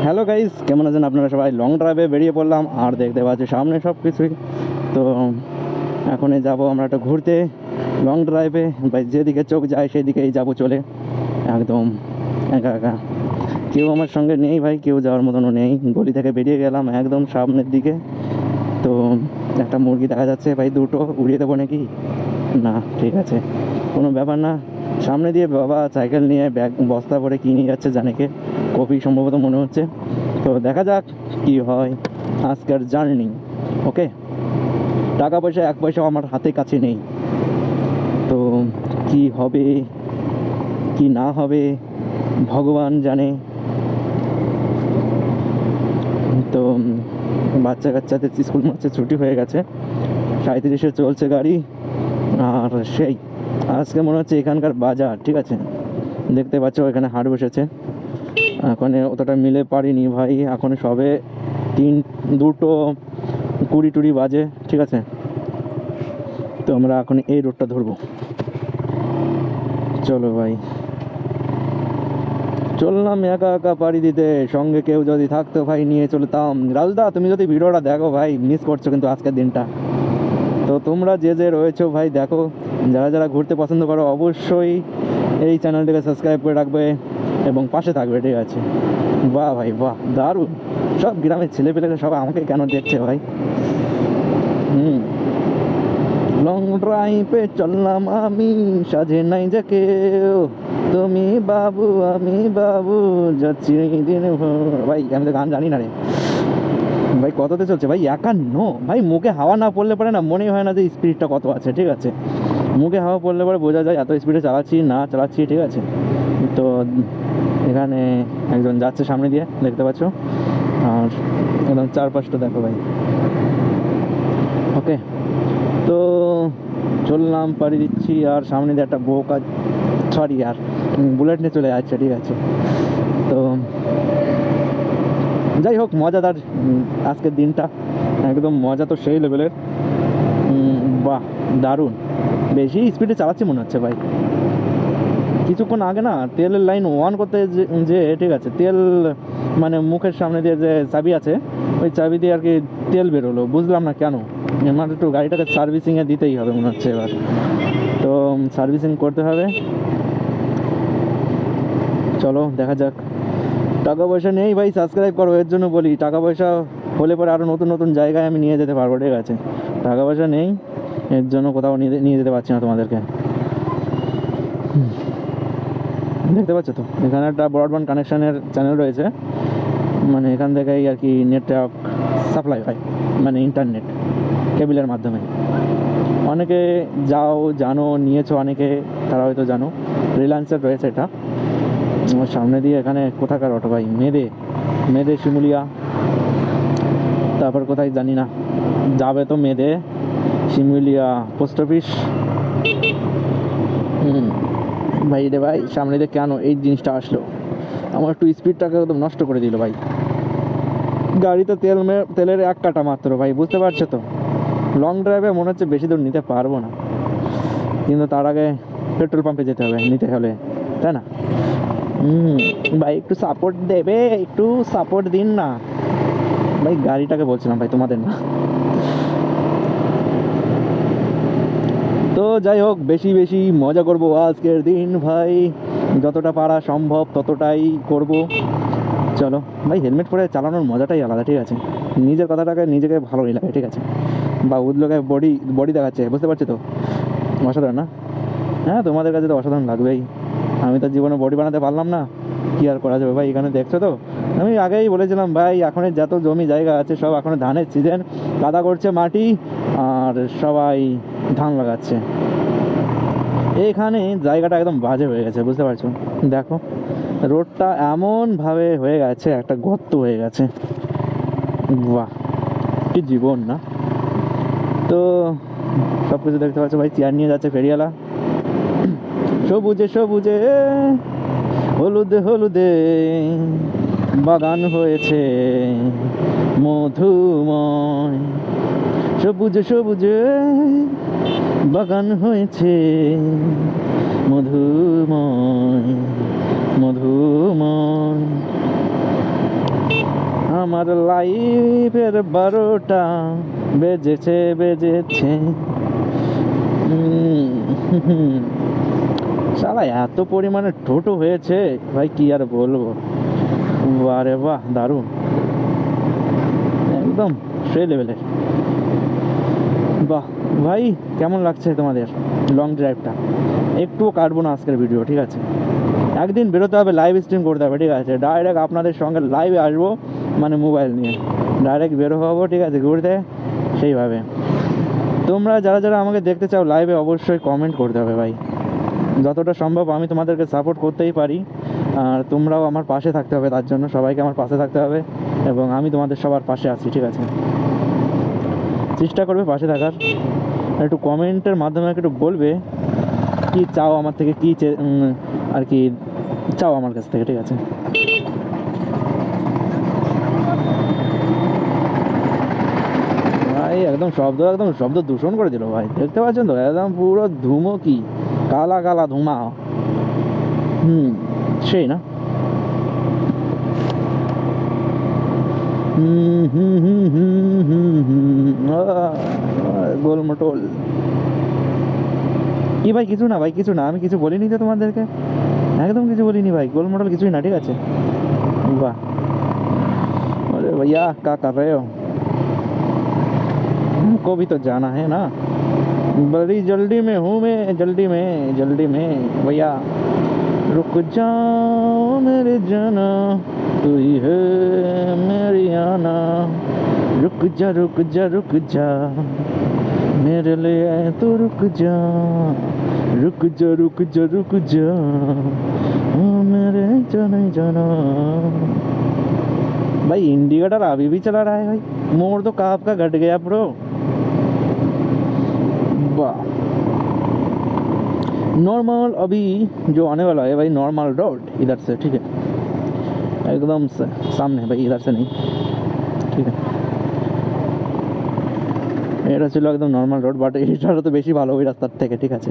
Hello guys, কেমন আছেন আপনারা সবাই? লং ড্রাইভে বেরিয়ে পড়লাম আর দেখতে পাচ্ছি সামনে সব কিছুই। তো এখনই যাব আমরা একটু ঘুরতে লং ড্রাইভে। ভাই যেদিকে চোখ যায় সেদিকেই যাব চলে, একদম একা একা। কেউ আমার সঙ্গে নেই ভাই, কেউ যাওয়ার মতনও নেই। গলি থেকে বেরিয়ে গেলাম একদম সামনের দিকে। তো একটা মুরগি দেখা যাচ্ছে ভাই, দুটো উড়িয়ে দেবো নাকি? না, ঠিক আছে, কোনো ব্যাপার না। সামনে দিয়ে বাবা সাইকেল নিয়ে ব্যাগ বস্তা করে কী নিয়ে যাচ্ছে জানে কে, কপি সম্ভবত মনে হচ্ছে। তো দেখা যাক কি হয় আজকের জার্নি। ওকে, টাকা পয়সা এক পয়সাও আমার হাতে কাছে নেই। তো কি হবে কি না হবে ভগবান জানে। তো বাচ্চা কাচ্চাদের স্কুল মাসে ছুটি হয়ে গেছে, 37-এ চলছে গাড়ি। আর সেই আজকে মনে হচ্ছে এখানকার বাজার, ঠিক আছে, দেখতে পাচ্ছ এখানে হাট বসেছে। এখন অতটা মিলে পারিনি ভাই, এখন সবে 2:20 বাজে, ঠিক আছে। তো আমরা এখন এই রোডটা ধরবো। চলো ভাই, চললাম একা একা পাড়ি দিতে। সঙ্গে কেউ যদি থাকতো ভাই নিয়ে চলতাম। রাজদা, তুমি যদি ভিডিওটা দেখো ভাই, মিস করছো কিন্তু আজকের দিনটা। তো তোমরা যে যে রয়েছো ভাই দেখো, যারা যারা ঘুরতে পছন্দ করো অবশ্যই এই চ্যানেলটিকে সাবস্ক্রাইব করে রাখবে এবং পাশে থাকবে, ঠিক আছে। বাহ ভাই বাহ, দারুণ। সব গ্রামের ছেলেপেলেরা সব আমাকে কেন দেখছে ভাই? লং ড্রাইভে চললাম আমি, সাজে নাই যে কেউ, তুমি বাবু আমি বাবু, যাচ্ছি দিন ভোর। ভাই আমি তো গান জানি না রে ভাই। কততে চলছে ভাই? 51 ভাই। মুখে হাওয়া না পড়লে পরে না মনে হয় না যে স্পিডটা কত আছে, ঠিক আছে। মুখে হাওয়া পড়লে পরে বোঝা যায় এত স্পিডে চালাচ্ছি না চালাচ্ছি, ঠিক আছে। তো এখানে একজন যাচ্ছে সামনে দিয়ে, দেখতে পাচ্ছ। আর একদম চারপাশটা দেখো ভাই। ওকে, তো চললাম, পাড়ি দিচ্ছি। আর সামনে দিয়ে একটা বোকা, সরি আর বুলেট নিয়ে চলে যাচ্ছে, ঠিক আছে। তো যাই হোক, মজাদার আজকের দিনটা, একদম মজা তো সেই লেভেলের। বাহ, দারুণ। বেশি স্পিডে চালাচ্ছি মনে হচ্ছে ভাই। কিছুক্ষণ আগে না তেলের লাইন অন করতে যে ঠিক আছে, তেল মানে মুখের সামনে দিয়ে যে চাবি আছে, ওই চাবি দিয়ে আর কি তেল বেরোলো, বুঝলাম না কেন। আমার একটু গাড়িটাকে সার্ভিসিংয়ে দিতেই হবে মনে হচ্ছে এবার। তো সার্ভিসিং করতে হবে। চলো দেখা যাক। টাকা পয়সা নেই ভাই, সাবস্ক্রাইব করো, এর জন্য বলি। টাকা পয়সা হলে পরে আরও নতুন নতুন জায়গায় আমি নিয়ে যেতে পারবো, ঠিক আছে। টাকা পয়সা নেই, এর জন্য কোথাও নিয়ে যেতে পারছি না তোমাদেরকে। দেখতে পাচ্ছ তো এখানে একটা ব্রডব্যান্ড কানেকশানের চ্যানেল রয়েছে, মানে এখান থেকেই আর কি নেটওয়ার্ক সাপ্লাই হয়, মানে ইন্টারনেট কেবিলের মাধ্যমে। অনেকে জানো, নিয়েছো অনেকে, তারা হয়তো জানো। রিলায়েন্সের রয়েছে এটা। আমার সামনে দিয়ে এখানে কোথাকার অটো ভাই? মেদে শিমুলিয়া, তারপর কোথায় জানি না যাবে। তো মেদে শিমুলিয়া পোস্ট অফিস। ভাই রে ভাই, সামনে দিয়ে কেন এই জিনিসটা আসলো? আমার একটু স্পিডটাকে একদম নষ্ট করে দিল ভাই। গাড়িতে তেলের 1 কাটা মাত্র ভাই, বুঝতে পারছো তো। লং ড্রাইভে মনে হচ্ছে বেশি দূর নিতে পারবো না, কিন্তু তার আগে পেট্রোল পাম্পে যেতে হবে নিতে হলে, তাই না? ভাই একটু সাপোর্ট দেবে, একটু সাপোর্ট দিন না ভাই। গাড়িটাকে বলছিলাম ভাই, তোমাদের না। তো যাই হোক, বেশি বেশি মজা করব আজকের দিন ভাই, যতটা পারা সম্ভব ততটাই করব। চলো ভাই, হেলমেট পরে চালানোর মজাটাই আলাদা, ঠিক আছে। নিজের কথাটাকে নিজেকে ভালোই লাগে, ঠিক আছে। বা উদলোকে বডি দেখাচ্ছে, বুঝতে পারছো তো। অসাধারণ না? হ্যাঁ, তোমাদের কাছে তো অসাধারণ লাগবেই। আমি তো জীবনে বডি বানাতে পারলাম না, কি আর করা যাবে ভাই। এখানে দেখছো তো, আমি আগেই বলেছিলাম ভাই, এখন যত জমি জায়গা আছে সব এখন ধানের সিজন, কাদা করছে মাটি আর সবাই ধান লাগাচ্ছে। এইখানে জায়গাটা একদম বাজে হয়ে গেছে, বুঝতে পারছো। দেখো রোডটা এমনভাবে হয়ে গেছে, একটা গর্ত হয়ে গেছে। বাহ, কি জীবন না। তো সব কিছু দেখতে পাচ্ছ ভাই, চেয়ার নিয়ে যাচ্ছে ফেরিওয়ালা। সবুজে সবুজে হলুদে হলুদে বাগান হয়েছে মধুময়, সবুজে সবুজে বাগান হয়েছে মধুময় মধুময়। আমার লাইফের 12টা বেজেছে বেজেছে। শালা এত পরিমাণে টোটো হয়েছে ভাই, কি আর বলবো। বারে বাহ, দারুণ, একদম সেই লেভেলের। বাহ ভাই, কেমন লাগছে তোমাদের লং ড্রাইভটা? একটুও কাটবো না আজকের ভিডিও, ঠিক আছে? একদিন বেরোতে হবে, লাইভ স্ট্রিম করতে হবে, ঠিক আছে? ডাইরেক্ট আপনাদের সঙ্গে লাইভে আসবো, মানে মোবাইল নিয়ে ডাইরেক্ট বেরো হবো, ঠিক আছে, ঘুরতে। সেইভাবে তোমরা যারা যারা আমাকে দেখতে চাও লাইভে, অবশ্যই কমেন্ট করতে হবে ভাই। যতটা সম্ভব আমি তোমাদেরকে সাপোর্ট করতেই পারি, আর তোমরাও আমার পাশে থাকতে হবে। তার জন্য সবাইকে আমার পাশে থাকতে হবে, এবং আমি তোমাদের সবার পাশে আছি, ঠিক আছে? চেষ্টা করবে পাশে থাকার। একটু কমেন্টের মাধ্যমে একটু বলবে কি চাও আমার থেকে, কি আর কি চাও আমার কাছ থেকে, ঠিক আছে? ভাই একদম শব্দ দূষণ করে দিল ভাই, দেখতে পাচ্ছেন তো? একদম পুরো ধুমো, কি কালা কালা ধুমা। সেই না। গোলমটোল কি ভাই? কিছু না ভাই, কিছু না, আমি কিছু বলিনি তো তোমাদেরকে, একদম কিছু বলিনি ভাই। গোলমটোল কিছুই না, ঠিক আছে? वाह, अरे भैया क्या कर रहे हो? हमको भी तो जाना है ना, बड़ी जल्दी में हूँ मैं, जल्दी में भैया। रुक जाओ मेरे जाना, तू ही है मेरी आना। रुक जा मेरे लिए तू रुक जा ओ मेरे जाना। भाई इंडिकेटर अभी भी चला रहा है भाई, मोड़ तो काप का घट गया ब्रो। वाह, नॉर्मल अभी जो आने वाला है भाई, नॉर्मल रोड इधर से, ठीक है? एकदम से सामने भाई, इधर से नहीं, ठीक है? এটা ছিল একদম নর্মাল রোড, বাট এটারও তো বেশি ভালো ওই রাস্তার থেকে, ঠিক আছে?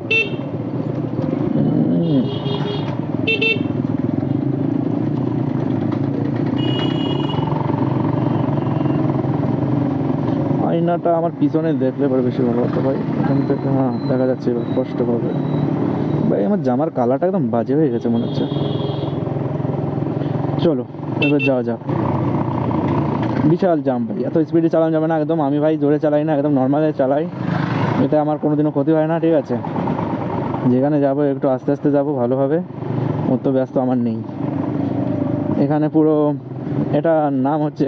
আয়নাটা আমার পিছনে দেখলে পরে বেশি ভালো হতো ভাই, এখান থেকে। হ্যাঁ, দেখা যাচ্ছে এবার কষ্ট পাবে ভাই। আমার জামার কালারটা একদম বাজে হয়ে গেছে মনে হচ্ছে। চলো এবার যাওয়া যাক। বিশাল জাম ভাই, এত স্পিডে চালানো যাবে না একদম। আমি ভাই জোরে চালাই না, একদম নর্মালে চালাই, এতে আমার কোনোদিনও ক্ষতি হয় না, ঠিক আছে? যেখানে যাবো একটু আস্তে আস্তে যাবো, ভালো হবে। অত ব্যস্ত আমার নেই এখানে। পুরো এটা নাম হচ্ছে,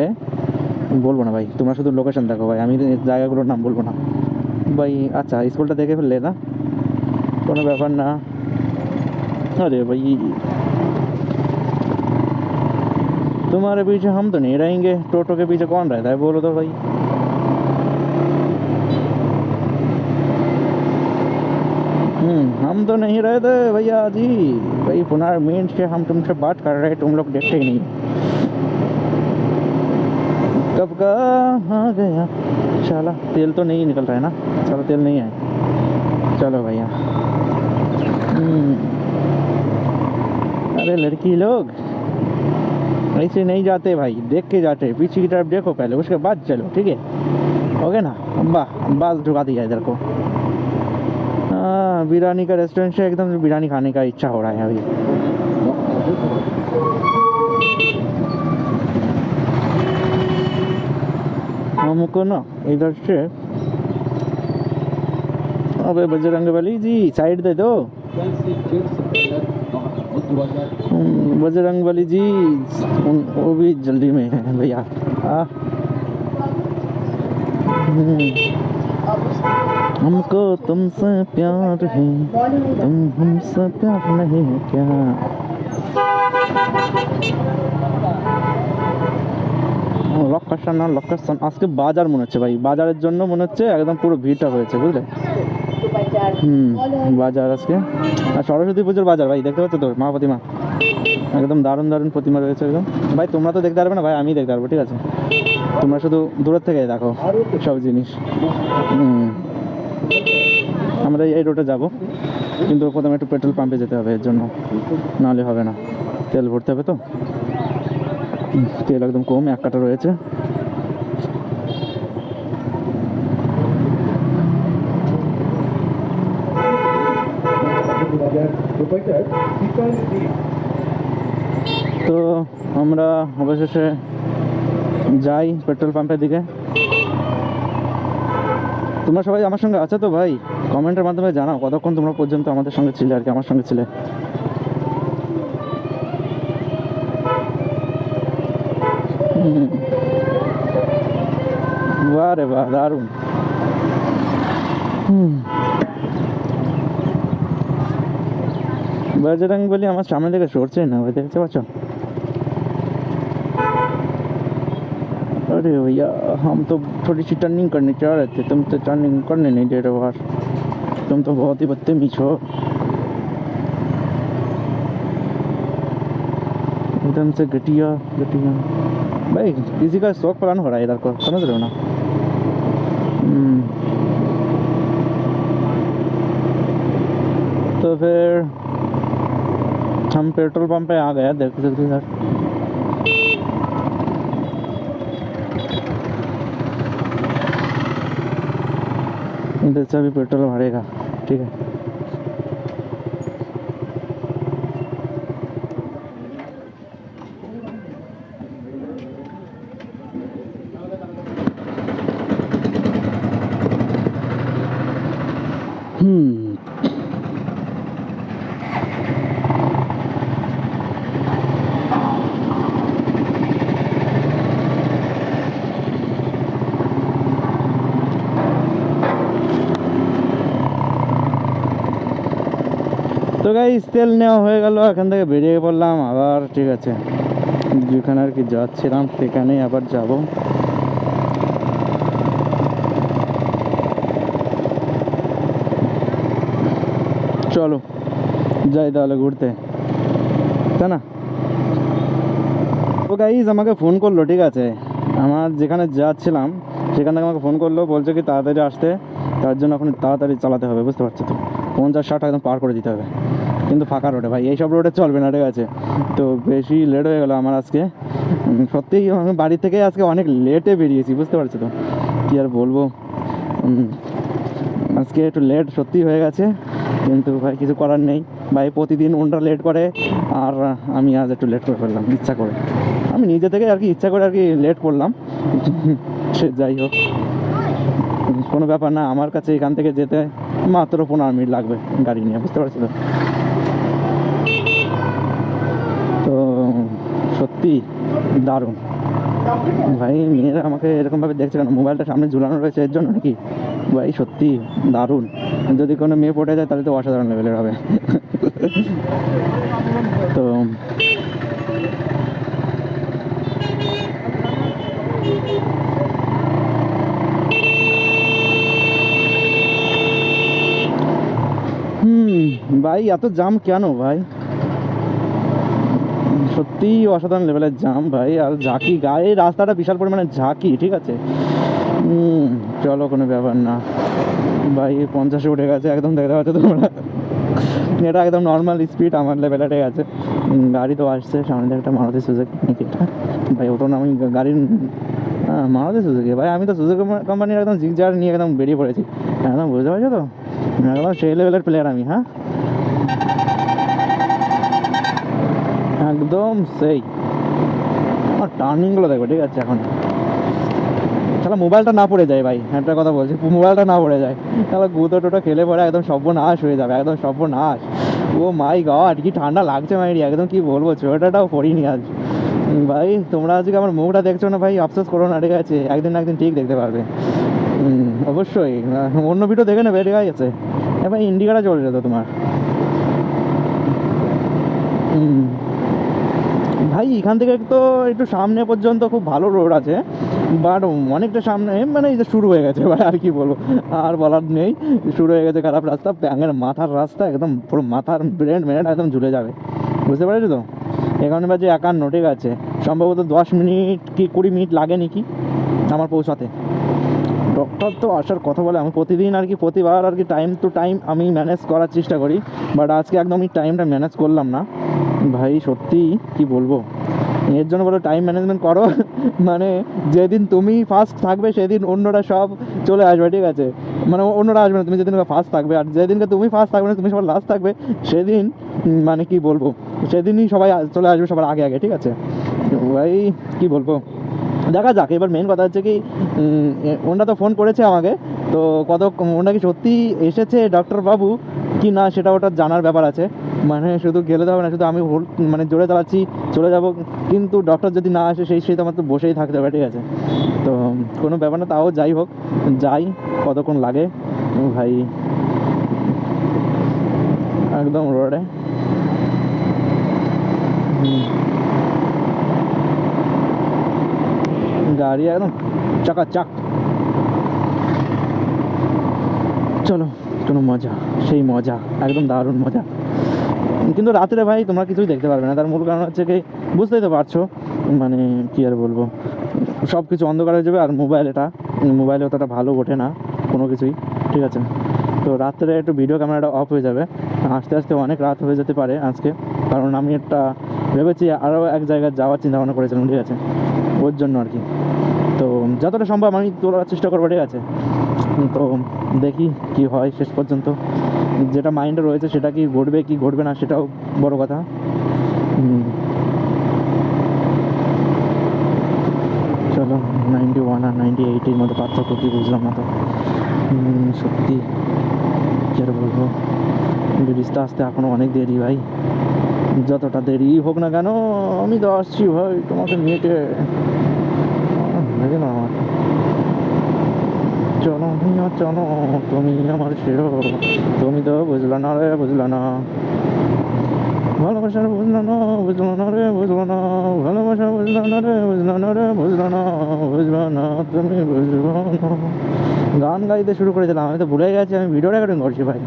বলবো না ভাই, তোমরা শুধু লোকেশন দেখো ভাই, আমি জায়গাগুলোর নাম বলবো না ভাই। আচ্ছা, স্কুলটা দেখে ফেললে না, কোনো ব্যাপার না। अरे भाई तुम्हारे पीछे हम तो नहीं रहेंगे, टोटो के पीछे कौन रहता है बोलो तो भाई। हम तो नहीं रहते भैया जी, भाई पुनः मीन से हम तुमसे बात कर रहे हैं, तुम लोग देखते ही नहीं। कब का आ गया, चला तेल तो नहीं निकल रहा है ना, चलो तेल नहीं है, चलो भैया। अरे लड़की लोग ऐसे नहीं जाते भाई, देख के जाते, पीछे की तरफ देखो पहले, उसके बाद चलो, ठीक है? हो गया ना? वाह, बात ढुका दिया इधर को। बिरयानी का रेस्टोरेंट से एकदम बिरयानी खाने का इच्छा हो रहा है अभी। हमको ना इधर से, अबे बजरंगबली जी साइड दे दो, बजरंगबली जी वो भी जल्दी में है भैया। हमको तुमसे प्यार है, तुम हमसे प्यार नहीं है क्या? লোকেশন না লোকেশন, আজকে বাজার মনে হচ্ছে ভাই, বাজারের জন্য মনে হচ্ছে একদম পুরো ভিড়টা হয়েছে, বুঝলে? বাজার আজকে, আর সরস্বতী পুজোর বাজার ভাই, দেখতে পাচ্ছ তো মা প্রতিমা, একদম দারুণ দারুণ প্রতিমা রয়েছে একদম। ভাই তোমরা তো দেখতে পারবে না ভাই, আমি দেখতে পারবো, ঠিক আছে? তোমরা শুধু দূরের থেকে দেখো সব জিনিস। আমরা এই রোডে যাব, কিন্তু প্রথমে একটু পেট্রোল পাম্পে যেতে হবে, এর জন্য নাহলে হবে না, তেল ভরতে হবে তো। তেল একদম কম, 1 কাটা রয়েছে। তো আমরা অবশেষে যাই পেট্রোল পাম্পের দিকে। তোমরা সবাই আমার সঙ্গে আছো তো ভাই? কমেন্টের মাধ্যমে জানাও কতক্ষণ তোমরা পর্যন্ত আমাদের সঙ্গে ছিলে আর কি, আমার সঙ্গে ছিলে। বাহ রে বাহ, দারুণ। बजरंग बली আমার সামনে থেকে সরছে না ভাই, দেখতে পাচ্ছ? अरे भैया हम तो थोड़ी सी टर्निंग करने चाह रहे थे, तुम तो टर्निंग करने नहीं दे रहे हो यार, तुम तो बहुत ही बदतमीज हो। एकदम से घटिया घटिया भाई, किसी का शौक पुराना हो रहा है इधर को, समझ रहे हो ना? तो फिर हम पेट्रोल पंप पे आ गए, देख सकते यार। इधर से अभी पेट्रोल भरेगा, ठीक है। তো গাইস তেল নেওয়া হয়ে গেল, এখান থেকে বেরিয়ে পড়লাম আবার, ঠিক আছে। যেখানে আর কি যাচ্ছিলাম সেখানেই আবার যাব। চলো যাই তাহলে ঘুরতে, তাই না? তো গাইস আমাকে ফোন করলো, ঠিক আছে, আমার যেখানে যাচ্ছিলাম সেখান থেকে আমাকে ফোন করলো, বলছে কি তাড়াতাড়ি আসতে, তার জন্য এখন তাড়াতাড়ি চালাতে হবে, বুঝতে পারছো তো? 50-60 একদম পার করে দিতে হবে, কিন্তু ফাঁকা রোডে ভাই, এইসব রোডে চলবে না, ঠিক আছে? তো বেশি লেট হয়ে গেলো আমার আজকে, সত্যিই আমি বাড়ি থেকে আজকে অনেক লেটে বেরিয়েছি, বুঝতে পারছো তো? কী আর বলবো, আজকে একটু লেট সত্যিই হয়ে গেছে, কিন্তু ভাই কিছু করার নেই ভাই, প্রতিদিন ওনরা লেট করে, আর আমি আজ একটু লেট করে ফেললাম ইচ্ছা করে, আমি নিজে থেকে আর কি ইচ্ছা করে আর কি লেট করলাম। সে যাই হোক, কোনো ব্যাপার না, আমার কাছে এখান থেকে যেতে মাত্র 15 মিনিট লাগবে গাড়ি নিয়ে, বুঝতে পারছো তো? তো সত্যি দারুণ ভাই, মেয়েরা আমাকে এরকমভাবে দেখছে কেন? মোবাইলটা সামনে ঝুলানো রয়েছে এর জন্য নাকি? ভাই সত্যি দারুণ, যদি কোনো মেয়ে পটে যায় তাহলে তো অসাধারণ লেভেলের হবে। তো ভাই এত জাম কেন ভাই? সত্যি অসাধারণ লেভেলের জাম ভাই, আর ঝাঁকি গায়ে, রাস্তাটা বিশাল পরিমাণে ঝাঁকি, ঠিক আছে। চলো কোনো ব্যাপার না ভাই, 50-এ উঠে গেছে একদম, দেখতে পাচ্ছ তোমরা? এটা একদম নর্মাল স্পিড আমার লেভেলে, ঠিক আছে। গাড়ি তো আসছে সামনে থেকে, একটা মারুতি সুজুকি নাকি এটা ভাই, ওটা না আমি গাড়ির, হ্যাঁ মারুতি সুজুকি ভাই, আমি তো সুজুকি কোম্পানির একদম জিগজার নিয়ে একদম বেরিয়ে পড়েছি, একদম বুঝতে পারছো তো? একদম সেই লেভেলের প্লেয়ার আমি, হ্যাঁ একদম সেই। আমার টার্নিংগুলো দেখো, ঠিক আছে। এখন তাহলে মোবাইলটা না পড়ে যায় ভাই, একটা কথা বলছি, মোবাইলটা না পড়ে যায় তাহলে গুঁতো টোটো খেলে পরে একদম সর্বনাশ হয়ে যাবে, একদম সর্বনাশ। ও মাই গড কি ঠান্ডা লাগছে মাইরি, একদম কি বলবো, সোয়েটারটাও পরিনি আজ ভাই। তোমরা আজকে আমার মুখটা দেখছো না ভাই, আফসোস করো না, ঠিক আছে? একদিন না একদিন ঠিক দেখতে পারবে, অবশ্যই। অন্য ভিডিও দেখে নেবে, ঠিক আছে? এবার ইন্ডিকাটা চলে যেত তোমার ভাই। এখান থেকে তো একটু সামনে পর্যন্ত খুব ভালো রোড আছে, বাট অনেকটা সামনে মানে এই যে শুরু হয়ে গেছে ভাই, আর কি বলবো, আর বলার নেই, শুরু হয়ে গেছে খারাপ রাস্তা, ব্যাঙের মাথার রাস্তা, একদম পুরো মাথার ব্রেন মেরেট একদম ঝুলে যাবে, বুঝতে পারছো তো? এখানে বাজে 51, ঠিক আছে, সম্ভবত 10 মিনিট কি 20 মিনিট লাগে নাকি আমার পৌঁছাতে। ডক্টর তো আসার কথা বলে, আমি প্রতিদিন আর কি, প্রতিবার আর কি টাইম টু টাইম আমি ম্যানেজ করার চেষ্টা করি, বাট আজকে একদমই টাইমটা ম্যানেজ করলাম না ভাই, সত্যি কি বলবো। এর জন্য বলো টাইম ম্যানেজমেন্ট করো। মানে যেদিন তুমি ফার্স্ট থাকবে সেদিন অন্যরা সব চলে আসবে, ঠিক আছে? মানে অন্যরা আসবে না, তুমি যেদিন ফার্স্ট থাকবে, আর যেদিনকে তুমি ফার্স্ট থাকবে না, তুমি সবার লাস্ট থাকবে, সেদিন মানে কি বলবো, সেদিনই সবাই চলে আসবে সবার আগে আগে, ঠিক আছে? ভাই কি বলবো, দেখা যাক। এবার মেন কথা হচ্ছে কি, ওনারা তো ফোন করেছে আমাকে, তো ওনারা কি সত্যি এসেছে ডক্টর বাবু কি না, সেটা ওটা জানার ব্যাপার আছে। মানে শুধু গেলে তো হবে না, শুধু আমি মানে জোরে চালাচ্ছি চলে যাব, কিন্তু ডক্টর যদি না আসে সেই তো আমার তো বসেই থাকতে হবে, ঠিক আছে? তো কোনো ব্যাপার না, তাও যাই হোক, যাই, কতক্ষণ লাগে ভাই, একদম রোডে। গাড়ি একদম চাকাচাক, চলো, কোনো মজা, সেই মজা, একদম দারুণ মজা। কিন্তু রাত্রে ভাই তোমরা কিছুই দেখতে পারবে না, তার মূল কারণ হচ্ছে কি, বুঝতেই তো পারছো, মানে কি আর বলবো, সব কিছু অন্ধকার হয়ে যাবে, আর মোবাইলে অতটা ভালো ওঠে না কোনো কিছুই, ঠিক আছে? তো রাত্রে একটু ভিডিও ক্যামেরাটা অফ হয়ে যাবে, আস্তে আস্তে অনেক রাত হয়ে যেতে পারে আজকে, কারণ আমি একটা ভেবেছি আরও এক জায়গায় যাওয়ার চিন্তা ভাবনা করেছিলাম, ঠিক আছে? ওর জন্য আর কি। তো যতটা সম্ভব আমি তোলার চেষ্টা করবো, ঠিক আছে? তো দেখি কি হয় শেষ পর্যন্ত, যেটা মাইন্ডে রয়েছে সেটা কি ঘটবে কি ঘটবে না সেটাও বড় কথা। চলো, 91 আর 98-এর মধ্যে পার্থক্য কি বুঝলাম না তো, সত্যি কী আর বলবো, ব্রিজটা আসতে এখনও অনেক দেরি ভাই, যতটা দেরি হোক না কেন আমি তো আসছি ভাই তোমাকে নিয়েটে, না আমার, চলো মিয়া চলো, তুমি আমার সেরো, তুমি তো বুঝলো না রে, বুঝলো না ভালোবাসার, বুঝলো না, বুঝলো না রে, বুঝলো না ভালোবাসা, বুঝলো না রে, বুঝলো না রে, বুঝলো না, বুঝলো না তুমি, বুঝলো না। গান গাইতে শুরু করে দিলাম, আমি তো ভুলে গেছি আমি ভিডিও রেকর্ডিং করছি ভাই।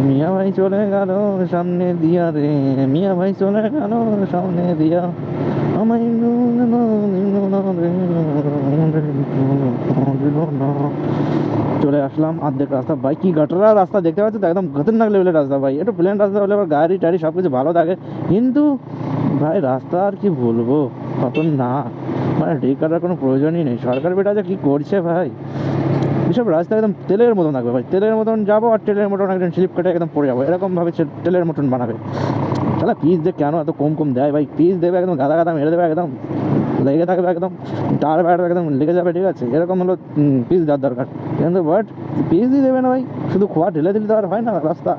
মিয়া ভাই চলে গেল সামনে দিয়া রে, মিয়া ভাই চলে গেল সামনে দিয়া, আমায় চলে আসলাম অর্ধেক রাস্তা ভাই, কি গাটারা রাস্তা দেখতে পাচ্ছি তো, একদম খতরনাক লেভেলের রাস্তা ভাই। একটু প্লেন রাস্তা হলে আবার গাড়ি টাড়ি সব কিছু ভালো থাকে, কিন্তু ভাই রাস্তা আর কি বলবো, খতরনাক, মানে ঠিক করার কোনো প্রয়োজনই নেই। সরকার বেটা যে কী করছে ভাই, এসব রাস্তা একদম তেলের মতন থাকবে ভাই, তেলের মতন যাবো আর তেলের মতন একদম স্লিপ কেটে একদম পড়ে যাবো, এরকমভাবে তেলের মতন বানাবে। তাহলে পিস যে কেন এত কম কম দেয় ভাই, পিস দেবে একদম গাদা গাদা মেরে দেবে, একদম লেগে থাকবে, একদম টায়ার ফায়ার একদম লেগে যাবে, ঠিক আছে? এরকম হলো পিস দেওয়ার দরকার, কিন্তু বাট পিসই দেবে না ভাই, শুধু খোয়া ঢেলে দিলে তো আর হয় না রাস্তা।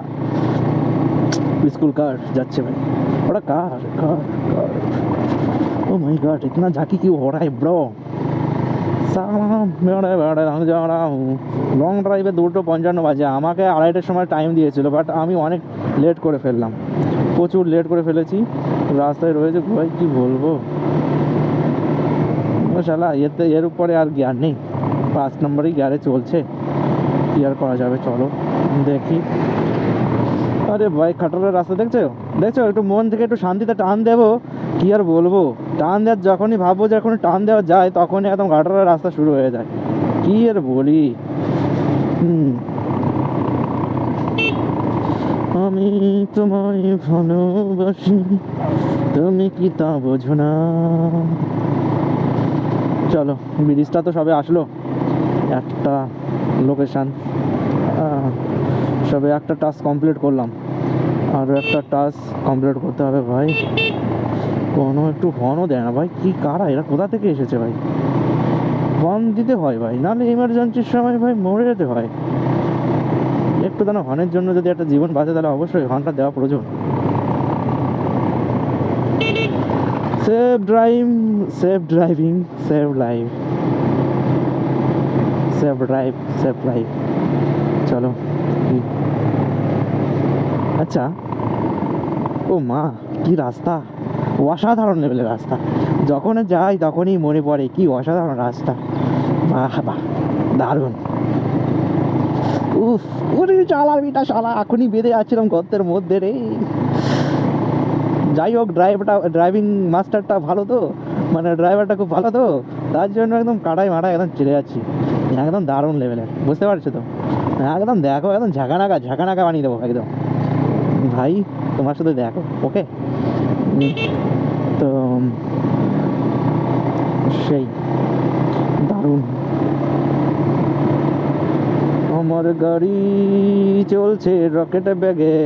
স্কুল কার যাচ্ছে ভাই, ওটা কার কার কার, ও মাই গড, ইতনা ঝাঁকি क्यों हो रहा है ब्रो? লং ড্রাইভে 2:55 বাজে, আমাকে 2:30টার সময় টাইম দিয়েছিল, বাট আমি অনেক লেট করে ফেললাম, প্রচুর লেট করে ফেলেছি, রাস্তায় রয়েছে ভাই কি বলবো, ও শালা এর উপরে আর গিয়ার নেই, 5 নম্বরই গিয়ারে চলছে, কি আর করা যাবে, চলো দেখি। আরে ভাই খাটারের রাস্তা দেখছো দেখছো, একটু মন থেকে একটু শান্তিতে টান দেবো, কি আর বলবো, টান দেওয়ার যখনই ভাববো যে এখন টান দেওয়া যায়, তখনই একদম খাটারের রাস্তা শুরু হয়ে যায়, কি আর বলি। আমি তোমায় ভালোবাসি, তুমি কি তা বোঝো না। চলো, ব্রিজটা তো সবে আসলো, একটা লোকেশান, সবে একটা টাস্ক কমপ্লিট করলাম, আরও একটা টাস্ক কমপ্লিট করতে হবে ভাই। কোনো একটু হর্নও দেয় না ভাই, কি কারা এরা, কোথা থেকে এসেছে ভাই? হর্ন দিতে হয় ভাই, নাহলে ইমার্জেন্সির সময় ভাই মরে যেতে হয়, একটু দানা হর্নের জন্য যদি একটা জীবন বাঁচে তাহলে অবশ্যই হর্নটা দেওয়া প্রয়োজন। Safe drive, safe driving, save life, safe drive, safe life. চলো, আচ্ছা, ও মা কি রাস্তা, অসাধারণ লেভেলের রাস্তা, যখন যাই তখনই মনে পড়ে কি অসাধারণ রাস্তা, বাহ বাহ দারুণ। উফ, ওরে চালাবিটা শালা, এখনই বেঁধে যাচ্ছিলাম গর্তের মধ্যে রে। যাই হোক, ড্রাইভিং মাস্টারটা ভালো তো, মানে ড্রাইভারটা খুব ভালো তো, তার জন্য একদম কাটাই মাটাই একদম চলে যাচ্ছি, একদম দারুণ লেভেলের, বুঝতে পারছো তো? একদম দেখো, একদম ঝাঁকানাকা বানিয়ে দেবো একদম ভাই, তোমার সাথে দেখো, ওকে। তো সেই দারুণ। আমার গাড়ি চলছে রকেট ব্যাগে,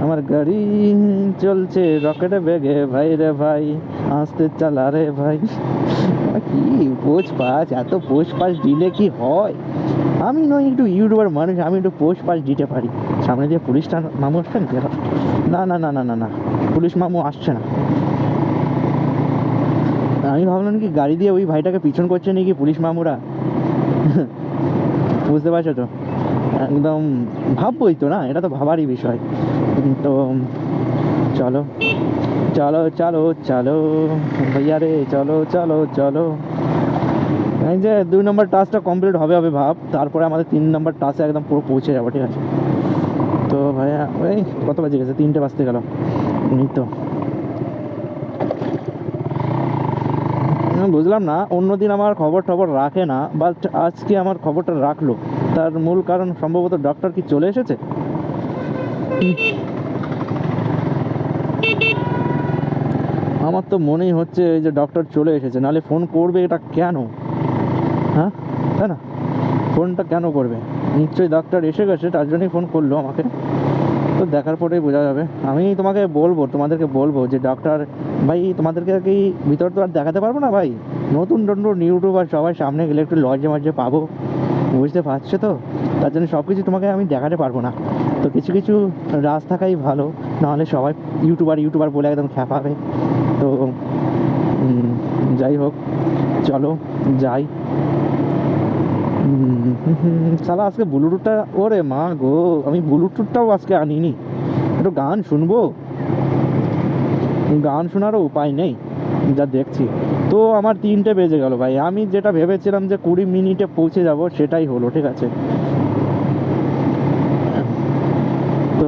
আমার গাড়ি চলছে রকেট ব্যাগে, ভাই রে ভাই আসতে চালা রে ভাই। কি পোস্ট পাস, এত পোস্ট পাস দিলে কি হয়? আমি নয় একটু ইউটিউবার মানুষ, আমি একটু পোস্ট পাস দিতে পারি। সামনে দিয়ে পুলিশটা মামু আসছে নাকি? না না না না না না, পুলিশ মামু আসছে না। আমি ভাবলাম কি গাড়ি দিয়ে ওই ভাইটাকে পিছন করছে নাকি পুলিশ মামুরা। বুঝতে পারছো তো, একদম ভাববই তো না, এটা তো ভাবারই বিষয়। তো চলো চলো চলো চলো ভাইয়া রে, চলো চলো চলো। এই যে 2 নম্বর টাস্কটা কমপ্লিট হবে হবে ভাব, তারপরে আমাদের 3 নম্বর টাস্কে একদম পুরো পৌঁছে যাবো, ঠিক আছে? তো ভাইয়া এই কত বাজে গেছে, 3টে বাজতে গেল। এই তো বুঝলাম না, অন্যদিন আমার খবর টবর রাখে না, বাট আজকে আমার খবরটা রাখলো। তার মূল কারণ সম্ভবত ডক্টর কি চলে এসেছে। আমার তো মনেই হচ্ছে যে ডক্টর চলে এসেছে, নাহলে ফোন করবে এটা কেন? হ্যাঁ, তাই না? ফোনটা কেন করবে? নিশ্চয়ই ডাক্তার এসে গেছে, তার জন্যই ফোন করলো আমাকে। তো দেখার পরেই বোঝা যাবে। আমি তোমাকে বলবো, তোমাদেরকে বলবো যে ডক্টর ভাই, তোমাদেরকে কি ভিতর তো আর দেখাতে পারবো না ভাই, নতুন নতুন ইউটিউবার সবাই সামনে গেলে একটু লজ্জা মজ্জা পাবো, বুঝতে পারছো তো? তার জন্য সব কিছু তোমাকে আমি দেখাতে পারবো না। তো কিছু কিছু রাজ থাকাই ভালো, নাহলে সবাই ইউটিউবার ইউটিউবার বলে একদম খ্যাপাবে। তো যাই হোক, চলো যাই। শালা আজকে ব্লুটুথটা, ওরে মা গো, আমি ব্লুটুথটাও আজকে আনিনি। একটু গান শুনবো, গান শোনারও উপায় নেই যা দেখছি। তো আমার 3টে বেজে গেল ভাই, আমি যেটা ভেবেছিলাম যে 20 মিনিটে পৌঁছে যাব সেটাই হলো, ঠিক আছে? তো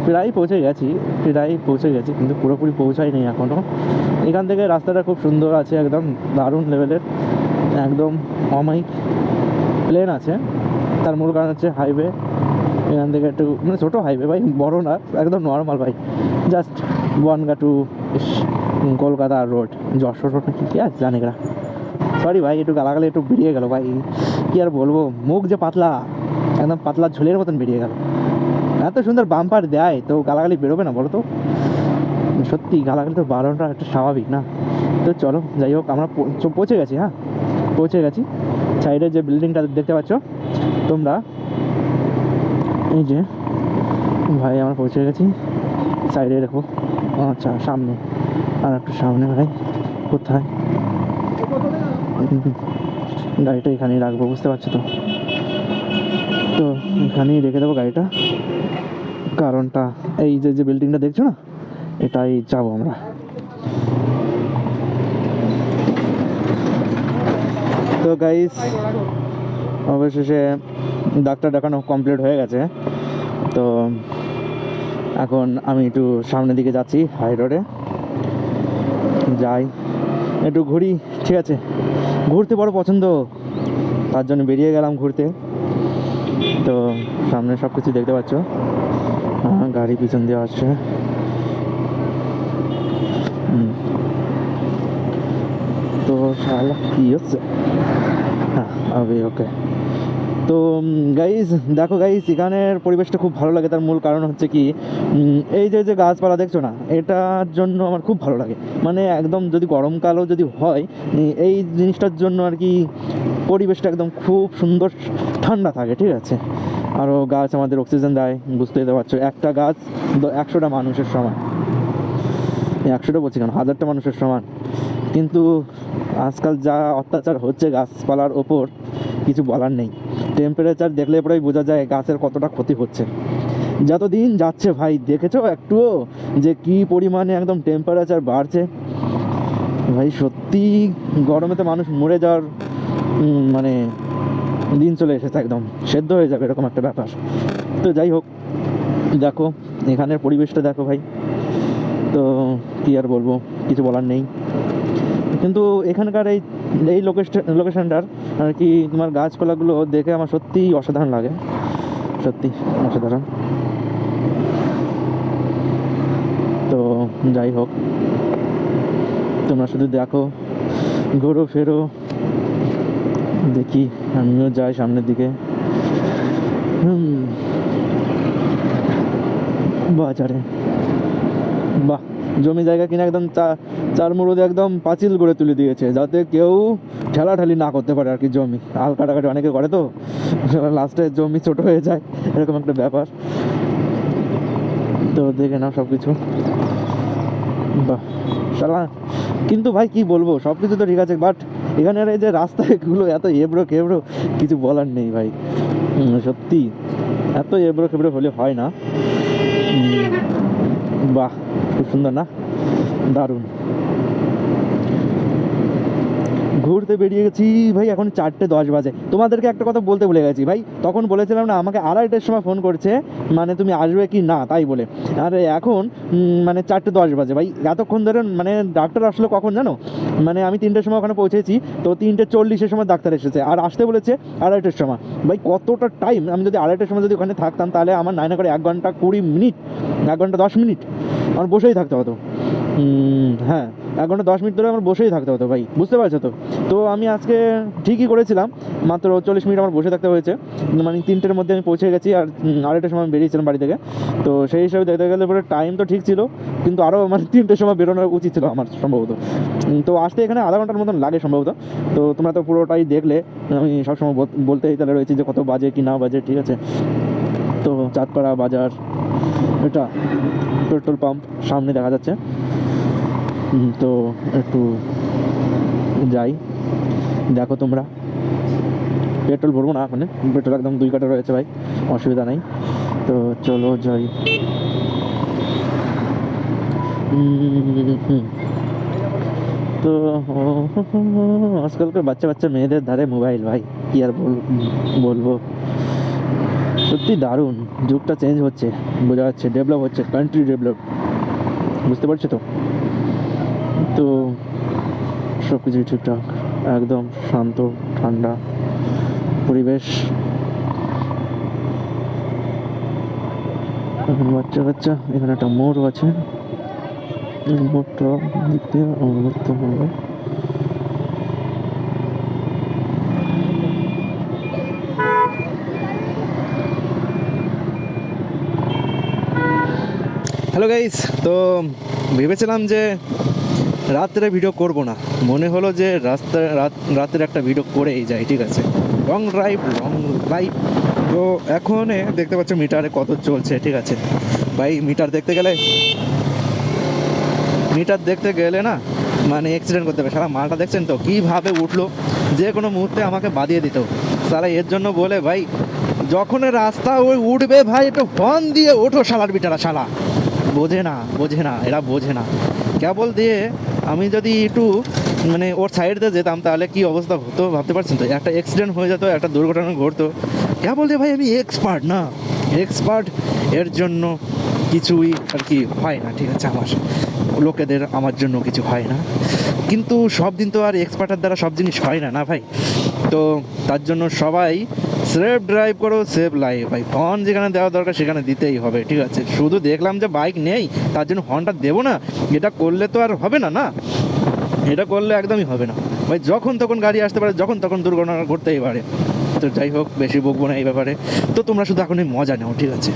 প্রায় পৌঁছে গেছি, প্রায় পৌঁছে গেছি, কিন্তু পুরোপুরি পৌঁছাই নেই এখনও। এখান থেকে রাস্তাটা খুব সুন্দর আছে, একদম দারুণ লেভেলের, একদম অমায়িক প্লেন আছে। তার মূল কারণ হচ্ছে হাইওয়ে। এখান থেকে একটু মানে ছোটো হাইওয়ে ভাই, বড় না, একদম নর্মাল ভাই, just Bongaon to Kolkata road, Jessore road নাকি কি আছে জানি না। সরি ভাই, একটু গালাগালি একটু বেরিয়ে গেল ভাই, কি আর বলবো, মুখ যে পাতলা, একদম পাতলা ঝোলের মতন বেরিয়ে গেল। এত সুন্দর বাম্পার দেয় তো গালাগালি বেরোবে না বলো তো? সত্যি গালাগালি তো বারণটা একটা স্বাভাবিক না। তো চলো যাই হোক, আমরা পৌঁছে গেছি। হ্যাঁ, পৌঁছে গেছি। সাইডে যে বিল্ডিংটা দেখতে পাচ্ছ তোমরা, এই যে ভাই আমরা পৌঁছে গেছি। সাইডে দেখো, আচ্ছা সামনে, আর একটু সামনে ভাই। কোথায় গাড়িটা? এখানেই রাখবো, বুঝতে পারছো তো? তো এখানেই রেখে দেবো গাড়িটা, কারণটা এই যে যে বিল্ডিংটা দেখছো না, এটাই যাবো আমরা। তো গাইস, অবশেষে ডাক্তার দেখানো কমপ্লিট হয়ে গেছে। তো এখন আমি একটু সামনের দিকে যাচ্ছি, হাই রোডে যাই, একটু ঘুরি, ঠিক আছে? ঘুরতে বড় পছন্দ, তার জন্য বেরিয়ে গেলাম ঘুরতে। তো সামনে সব কিছু দেখতে পাচ্ছ, গাড়ি পিছন দিয়ে আসছে। তো শালা কি হচ্ছে? হ্যাঁ হবে, ওকে। তো গাইজ দেখো গাইজ, এখানের পরিবেশটা খুব ভালো লাগে। তার মূল কারণ হচ্ছে কি, এই যে যে গাছপালা দেখছো না, এটার জন্য আমার খুব ভালো লাগে। মানে একদম যদি গরমকালও যদি হয়, এই জিনিসটার জন্য আর কি পরিবেশটা একদম খুব সুন্দর ঠান্ডা থাকে, ঠিক আছে? আরও গাছ আমাদের অক্সিজেন দেয়, বুঝতেই তো পারছো, একটা গাছ 100টা মানুষের সমান। 100টা বলছি কেন, 1000টা মানুষের সমান। কিন্তু আজকাল যা অত্যাচার হচ্ছে গাছপালার ওপর, কিছু বলার নেই। টেম্পারেচার দেখলে পরেই বোঝা যায় গাছের কতটা ক্ষতি হচ্ছে। যত দিন যাচ্ছে ভাই, দেখেছো একটুও যে কি পরিমাণে একদম টেম্পারেচার বাড়ছে ভাই? সত্যি গরমেতে মানুষ মরে যাওয়ার মানে দিন চলে এসেছে, একদম সেদ্ধ হয়ে যাবে এরকম একটা ব্যাপার। তো যাই হোক, দেখো এখানের পরিবেশটা দেখো ভাই, তো কী আর বলবো, কিছু বলার নেই। কিন্তু এখানকার এই এই লোকেশনটার আর কি তোমার গাছপালাগুলো দেখে আমার সত্যিই অসাধারণ লাগে, সত্যি অসাধারণ। তো যাই হোক, তোমরা শুধু দেখো, ঘোরো ফেরো, দেখি আমিও যাই সামনের দিকে। বাজারে বাহ, জমি জায়গা কিনা একদম চার মুড়োতে একদম পাঁচিল করে তুলে দিয়েছে, যাতে কেউ ঠেলাঠালি না করতে পারে আর কি। জমি হাল কাটাকাটি অনেকে করে, তো লাস্টে জমি ছোট হয়ে যায়, এরকম একটা ব্যাপার। তো দেখে নাও সব কিছু। বাহ শালা, কিন্তু ভাই কি বলবো, সব কিছু তো ঠিক আছে, বাট এখানের এই যে রাস্তাগুলো এত এবড়ো খেবড়ো, কিছু বলার নেই ভাই। সত্যি এত এবড়ো খেবড়ো হলে হয় না। বাহ, খুব সুন্দর না, দারুণ। ঘুরতে বেরিয়ে গেছি ভাই, এখন 4:10 বাজে। তোমাদেরকে একটা কথা বলতে ভুলে গেছি ভাই, তখন বলেছিলাম না আমাকে 2:30টার সময় ফোন করছে, মানে তুমি আসবে কি না তাই বলে। আর এখন মানে 4:10 বাজে ভাই। এতক্ষণ ধরে মানে ডাক্তার আসলো কখন জানো, মানে আমি 3টের সময় ওখানে পৌঁছেছি, তো 3:40-এর সময় ডাক্তার এসেছে, আর আসতে বলেছে 2:30টার সময়। ভাই কতটা টাইম, আমি যদি 2:30টার সময় যদি ওখানে থাকতাম, তাহলে আমার 9 করে 1 ঘন্টা 20 মিনিট, 1 ঘন্টা 10 মিনিট আমার বসেই থাকতে হতো। হ্যাঁ, 1 ঘন্টা 10 মিনিট ধরে আমার বসেই থাকতে হতো ভাই, বুঝতে পারছো তো। তো আমি আজকে ঠিকই করেছিলাম, মাত্র 40 মিনিট আমার বসে থাকতে হয়েছে, মানে 3টের মধ্যে আমি পৌঁছে গেছি, আর 2:30টার সময় আমি বেরিয়েছিলাম বাড়ি থেকে। তো সেই হিসাবে দেখতে গেলে পরে টাইম তো ঠিক ছিল, কিন্তু আরও মানে 3টের সময় বেরোনো উচিত ছিল আমার সম্ভবত। তো আসতে এখানে আধা ঘন্টার মতন লাগে সম্ভবত। তো তোমরা তো পুরোটাই দেখলে, আমি সবসময় বলতেই তাহলে রয়েছি যে কত বাজে কি না বাজে, ঠিক আছে। তো চাঁদপাড়া বাজার, এটা পেট্রোল পাম্প সামনে দেখা যাচ্ছে। তো একটু যাই, দেখো তোমরা। পেট্রোল ভরবো না ওখানে, পেট্রোল একদম 2 কাটা রয়েছে ভাই, অসুবিধা নেই। তো চলো যাই। তো আজকালকার বাচ্চা বাচ্চা মেয়েদের ধারে মোবাইল ভাই, কি আর বলবো। সত্যি দারুণ, যুগটা চেঞ্জ হচ্ছে, বোঝা যাচ্ছে, ডেভেলপ হচ্ছে, কান্ট্রি ডেভেলপ, বুঝতে পারছো তো। তো সব কিছুই ঠিকঠাক, একদম শান্ত ঠান্ডা পরিবেশ। এখন বাচ্চা বাচ্চা, এখানে একটা মোড় আছে, মোড়টা দিক দিয়ে ঘুরতে হবে। হ্যালো গাইস, তো ভেবেছিলাম যে রাত্রে ভিডিও করব না, মনে হলো যে রাতের একটা ভিডিও করেই যাই, ঠিক আছে। Long drive. তো এখন দেখতে পাচ্ছ মিটারে কত চলছে, ঠিক আছে ভাই। মিটার দেখতে গেলে না মানে অ্যাক্সিডেন্ট করতে হবে। সারা মালটা দেখছেন তো কীভাবে উঠলো, যে কোনো মুহূর্তে আমাকে বাদিয়ে দিত সারা। এর জন্য বলে ভাই, যখন রাস্তা ওই উঠবে ভাই, একটু হর্ন দিয়ে ওঠো শালার বিটারা, শালা বোঝে না, এরা বোঝে না। কেবল দিয়ে আমি যদি একটু মানে ওর সাইড দিয়ে যেতাম, তাহলে কি অবস্থা হতো ভাবতে পারছেন তো। একটা অ্যাক্সিডেন্ট হয়ে যেত, একটা দুর্ঘটনা ঘটতো। কেবল দিয়ে ভাই আমি এক্সপার্ট, এর জন্য কিছুই আর কি হয় না, ঠিক আছে। আমার জন্য কিছু হয় না, কিন্তু সব দিন তো আর এক্সপার্টের দ্বারা সব জিনিস হয় না না ভাই। তো তার জন্য সবাই সেফ ড্রাইভ করো, সেফ লাইফ ভাই। হর্ন যেখানে দেওয়া দরকার সেখানে দিতেই হবে, ঠিক আছে। শুধু দেখলাম যে বাইক নেই তার জন্য হর্নটা দেবো না, এটা করলে তো আর হবে না, এটা করলে একদমই হবে না ভাই। যখন তখন গাড়ি আসতে পারে, যখন তখন দুর্ঘটনা ঘটতেই পারে। তো যাই হোক, বেশি বকবো না এই ব্যাপারে। তো তোমরা শুধু এখন মজা নাও, ঠিক আছে।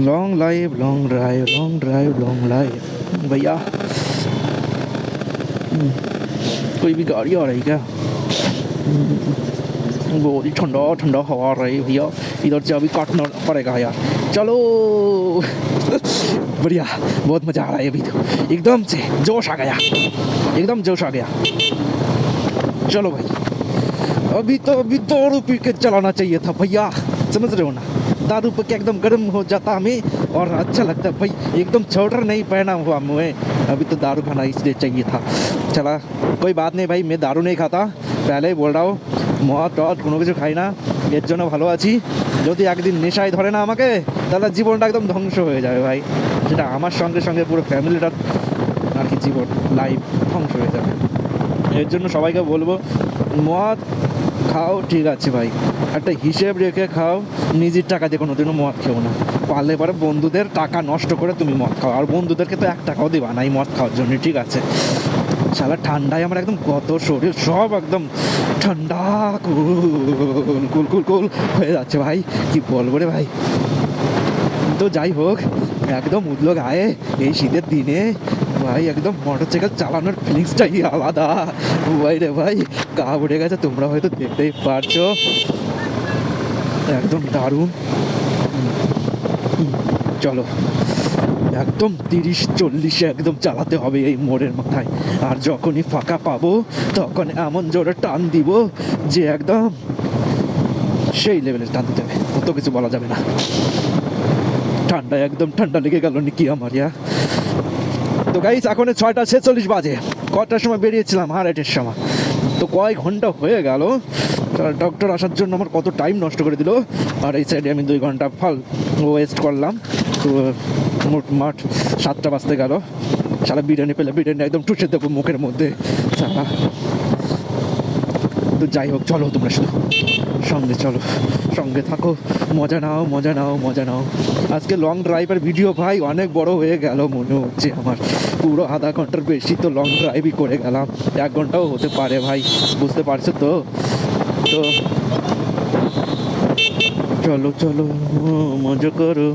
लॉन्ग ड्राइव भैया। कोई भी गाड़ी आ रही क्या? बहुत ही ठंडा हवा आ रही है भैया, इधर से अभी काटना पड़ेगा यार। चलो बढ़िया, बहुत मज़ा आ रहा है अभी तो, एकदम से जोश आ गया, चलो भाई। अभी दारू पी के चलाना चाहिए था भैया, समझ रहे हो ना। दारू पी के एकदम गर्म हो जाता हमें और अच्छा लगता है भाई। एकदम स्वेटर नहीं पहना हुआ मुझे, अभी तो दारू खाना इसलिए चाहिए था। चला कोई बात नहीं भाई, मैं दारू नहीं खाता, पहले ही बोल रहा हूँ। মদ টদ কোনো কিছু খাই না, এর জন্য ভালো আছি। যদি একদিন নেশায় ধরে না আমাকে, তাহলে জীবনটা একদম ধ্বংস হয়ে যাবে ভাই। সেটা আমার সঙ্গে পুরো ফ্যামিলিটার আর কি জীবন, লাইফ ধ্বংস হয়ে যাবে। এর জন্য সবাইকে বলবো, মদ খাও ঠিক আছে ভাই, একটা হিসেব রেখে খাও, নিজের টাকা দিয়ে কোনোদিনও মদ খেও না। পারলে পরে বন্ধুদের টাকা নষ্ট করে তুমি মদ খাও, আর বন্ধুদেরকে তো 1 টাকাও দিবা না এই মদ খাওয়ার জন্য, ঠিক আছে। শালা ঠান্ডায় আমার একদম কত শরীর সব একদম ঠান্ডা কুল কুল কুল কুল হয়ে যাচ্ছে ভাই, কি বলবো রে ভাই। তো যাই হোক, একদম উঠলো গায়ে এই শীতের দিনে ভাই, একদম মোটরসাইকেল চালানোর ফিলিংসটাই আলাদা ভাই রে ভাই, গা উঠে গেছে, তোমরা হয়তো দেখতেই পারছো, একদম দারুণ। চলো একদম 30-40-এ একদম চালাতে হবে এই মোড়ের মাথায়, আর যখনই ফাঁকা পাবো তখন এমন জোরে টান দিব যে একদম সেই লেভেলের টান দিতে হবে, অত কিছু বলা যাবে না। ঠান্ডা একদম ঠান্ডা লেগে গেল নাকি আমার ইয়া। তো গাইস এখন 6:46 বাজে, কটার সময় বেরিয়েছিলাম? 8:30-এর সময়। তো কয়েক ঘন্টা হয়ে গেল, ডক্টর আসার জন্য আমার কত টাইম নষ্ট করে দিল, আর এই সাইডে আমি 2 ঘন্টা ফাল ওয়েস্ট করলাম। তো মোটমাট 7টা বাজতে গেল। সারা বিরিয়ানি পেলে বিরিয়ানি একদম ঠুসে দেবো মুখের মধ্যে সারা। তো যাই হোক, চলো তোমরা শুধু সঙ্গে চলো, সঙ্গে থাকো, মজা নাও মজা নাও মজা নাও। আজকে লং ড্রাইভের ভিডিও ভাই অনেক বড় হয়ে গেল মনে হচ্ছে আমার, পুরো আধা ঘন্টার বেশি তো লং ড্রাইভই করে গেলাম, 1 ঘন্টাও হতে পারে ভাই, বুঝতে পারছো তো। তো চলো চলো মজা করো,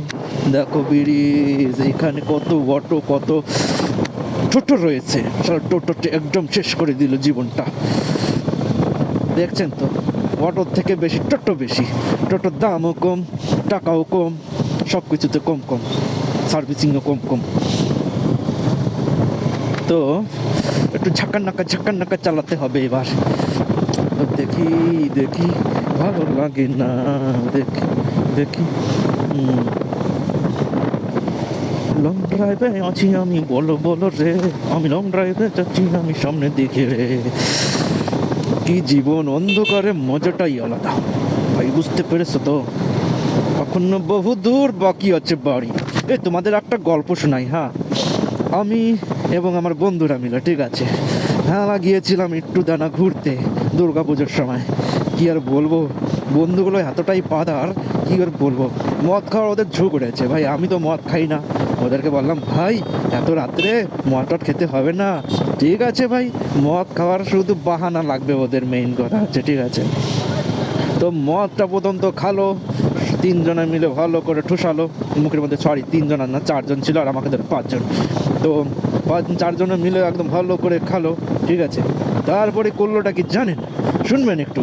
দেখো ব্রিজ, এখানে কত অটো কত টোটো রয়েছে, সারা টোটোতে একদম শেষ করে দিল জীবনটা। দেখছেন তো, অটোর থেকে বেশি টোটো বেশি, টোটোর দামও কম, টাকাও কম, সব কিছুতে কম কম, সার্ভিসিংও কম কম। তো একটু ঝাক্কার নাকা চালাতে হবে এবার। তো দেখি দেখি ভালো লাগে না, দেখি দেখি। লং ড্রাইভে আছি আমি, বলো বলো রে, আমি লং ড্রাইভে যাচ্ছি আমি সামনের দিকে রে। কি জীবন, অন্ধকারে মজাটাই আলাদা ভাই, বুঝতে পেরেছো তো। এখনো বহু দূর বাকি আছে বাড়ি। তোমাদের একটা গল্প শোনাই। হ্যাঁ, আমি এবং আমার বন্ধুরা মিলে, ঠিক আছে, হ্যাঁ গিয়েছিলাম একটু দানা ঘুরতে দুর্গা পুজোর সময়। কি আর বলবো, বন্ধুগুলো এতটাই পাদার, কি আর বলবো, মদ খাওয়ার ওদের ঝোঁক উঠেছে ভাই। আমি তো মদ খাই না, ওদেরকে বললাম ভাই এত রাত্রে মদ টদ খেতে হবে না। ঠিক আছে ভাই, মদ খাওয়ার শুধু বাহানা লাগবে ওদের, মেইন কথা হচ্ছে, ঠিক আছে। তো মদটা প্রথম তো খালো, 3 জনে মিলে ভালো করে ঠুসালো মুখের মধ্যে, সরি 3 জন না 4 জন ছিল, আর আমাকে ধরে 5 জন। তো 4 জনে মিলে একদম ভালো করে খালো, ঠিক আছে। তারপরে করলোটা কি জানেন, শুনবেন একটু,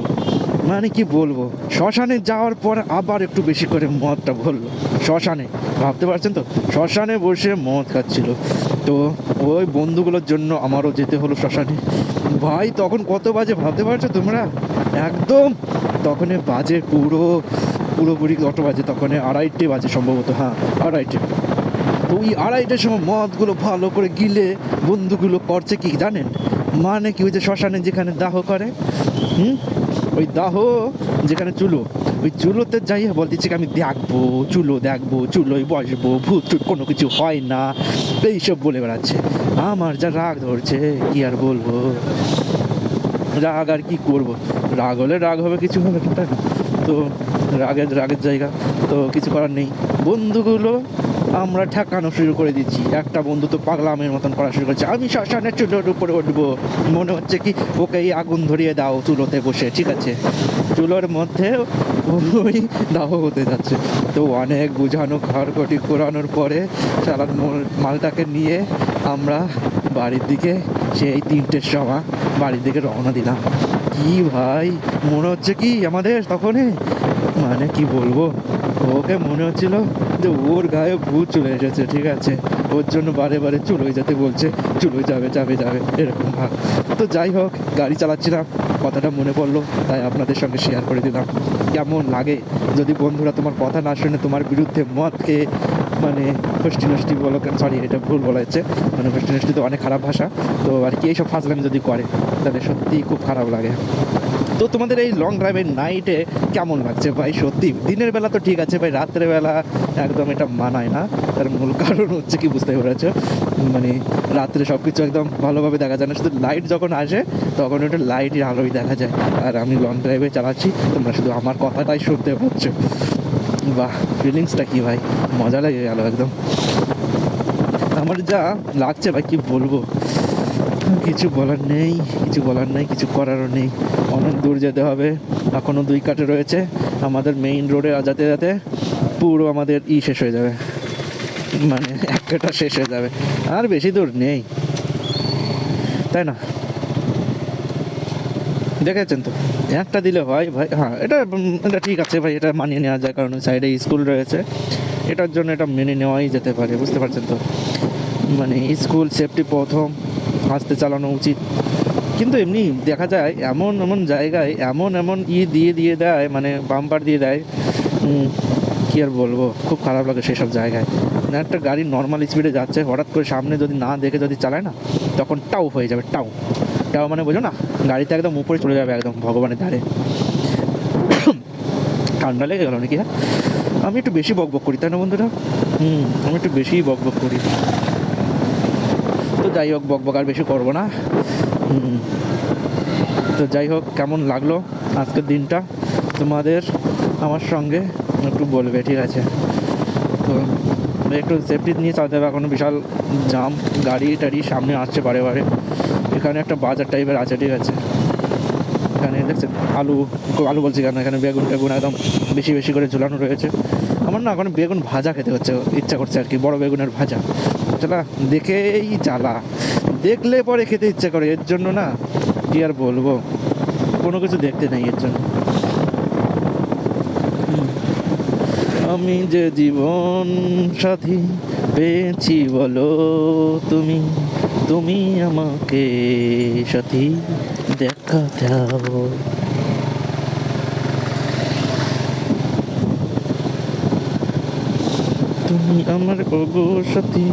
মানে কি বলবো, শ্মশানে যাওয়ার পর আবার একটু বেশি করে মদটা ভরলো শ্মশানে, ভাবতে পারছেন তো, শ্মশানে বসে মদ খাচ্ছিল। তো ওই বন্ধুগুলোর জন্য আমারও যেতে হলো শ্মশানে ভাই। তখন কত বাজে ভাবতে পারছো তোমরা, একদম তখন বাজে পুরোপুরি কত বাজে, তখন 2:30 বাজে সম্ভবত, হ্যাঁ 2:30। তো ওই 2:30-এর সময় মদগুলো ভালো করে গিলে বন্ধুগুলো করছে কি জানেন, মানে কি, ওই যে শ্মশানে যেখানে দাহ করে, ওই দাহ যেখানে চুলো, ওই চুলোতে যাই বলতেছি আমি দেখবো চুলো, দেখবো চুলোয় বসবো, ভূত টুত কোনো কিছু হয় না, এইসব বলে বেড়াচ্ছে। আমার যা রাগ ধরছে, কি আর বলবো, রাগ আর কি করবো, রাগ হলে রাগ হবে, কিছু হবে কি, তাই না? তো রাগের জায়গা, তো কিছু করার নেই। বন্ধুগুলো আমরা ঠেকানো শুরু করে দিচ্ছি, একটা বন্ধু তো পাগলামের মতন করা শুরু করেছে, আমি শ্মশানের চুলোর উপরে উঠবো, মনে হচ্ছে কি ওকে এই আগুন ধরিয়ে দাও চুলোতে বসে, ঠিক আছে, চুলোর মধ্যে ওই দাহ হতে যাচ্ছে। তো অনেক বুঝানো ঘরকটি করানোর পরে সারা মালটাকে নিয়ে আমরা বাড়ির দিকে সেই 3টের সময় বাড়ির দিকে রওনা দিলাম। কি ভাই, মনে হচ্ছে কি আমাদের তখনই, মানে কি বলবো, ওকে মনে হচ্ছিল যে ওর গায়ে ভূত চলে এসেছে, ঠিক আছে, ওর জন্য বারে বারে চুলোয় যেতে বলছে, চুলোয় যাবে যাবে যাবে এরকম ভাব। তো যাই হোক, গাড়ি চালাচ্ছিলাম, কথাটা মনে পড়লো, তাই আপনাদের সঙ্গে শেয়ার করে দিলাম। কেমন লাগে যদি বন্ধুরা তোমার কথা না শুনে তোমার বিরুদ্ধে মদ খেয়ে, মানে ফষ্টি নষ্টি বলো, সরি এটা ভুল বলা হচ্ছে, মানে ফষ্টি নষ্টি তো অনেক খারাপ ভাষা, তো আর কি এইসব ফাজলামি যদি করে তাহলে সত্যিই খুব খারাপ লাগে। তো তোমাদের এই লং ড্রাইভের নাইটে কেমন লাগছে ভাই? সত্যি দিনের বেলা তো ঠিক আছে ভাই, রাত্রেবেলা একদম এটা মানায় না। তার মূল কারণ হচ্ছে কি, বুঝতে পেরেছো, মানে রাত্রে সব কিছু একদম ভালোভাবে দেখা যায় না, শুধু লাইট যখন আসে তখন ওটা লাইটের আলোই দেখা যায়। আর আমি লং ড্রাইভে চালাচ্ছি, তোমরা শুধু আমার কথাটাই শুনতে পাচ্ছ। বাহ, ফিলিংসটা কি ভাই, মজা লেগে গেল একদম। আমার যা লাগছে ভাই কি বলবো, কিছু বলার নেই, কিছু বলার নেই, কিছু করারও নেই। অনেক দূর যেতে হবে, এখনও 2 কাঠে রয়েছে। আমাদের মেইন রোডে যেতে যেতে পুরো আমাদের শেষ হয়ে যাবে, মানে 1 কাঠা শেষ হয়ে যাবে, আর বেশি দূর নেই, তাই না? দেখেছেন তো, একটা দিলে হয় ভাই। হ্যাঁ, এটা ঠিক আছে ভাই, এটা মানিয়ে নেওয়া যায়, কারণ সাইডে স্কুল রয়েছে, এটার জন্য এটা মেনে নেওয়াই যেতে পারে, বুঝতে পারছেন তো? মানে স্কুল সেফটি প্রথম, আস্তে চালানো উচিত। কিন্তু এমনি দেখা যায় এমন এমন জায়গায় এমন এমন দিয়ে দেয়, মানে বাম্পার দিয়ে দেয়, কী আর বলবো, খুব খারাপ লাগে সেসব জায়গায়। না, একটা গাড়ি নর্মাল স্পিডে যাচ্ছে, হঠাৎ করে সামনে যদি না দেখে যদি চালায় না, তখন টাউ হয়ে যাবে। টাউ টাউ মানে বোঝো না, গাড়িতে একদম উপরে চলে যাবে, একদম ভগবানের ধারে। ঠান্ডা লেগে গেল নাকি? হ্যাঁ, আমি একটু বেশি বকবক করি, তাই না বন্ধুরা? আমি একটু বেশিই বকবক করি। তো যাই হোক, বকবক আর বেশি করবো না। তো যাই হোক, কেমন লাগলো আজকের দিনটা তোমাদের আমার সঙ্গে একটু বলবে, ঠিক আছে? তো একটু সেফটি নিয়ে চালাতে হবে, এখন বিশাল জাম, গাড়ি টাড়ি সামনে আসছে বারে বারে। এখানে একটা বাজার টাইপের আছে, ঠিক আছে? এখানে দেখছেন আলু বলছি কেন, এখানে বেগুন টেগুন একদম বেশি বেশি করে ঝুলানো রয়েছে। আমার না এখন বেগুন ভাজা খেতে হচ্ছে, ইচ্ছা করছে আর কি, বড় বেগুনের ভাজা। চালা দেখেই জ্বালা, দেখলে পরে খেতে ইচ্ছা করে, এর জন্য না কি আর বলবো, কোনো কিছু দেখতে নেই এর জন্য। আমি যে জীবন সাথী পেয়েছি বলো তুমি, তুমি আমাকে সাথী দেখা দাও। তুমি আমার ওগো সাথী,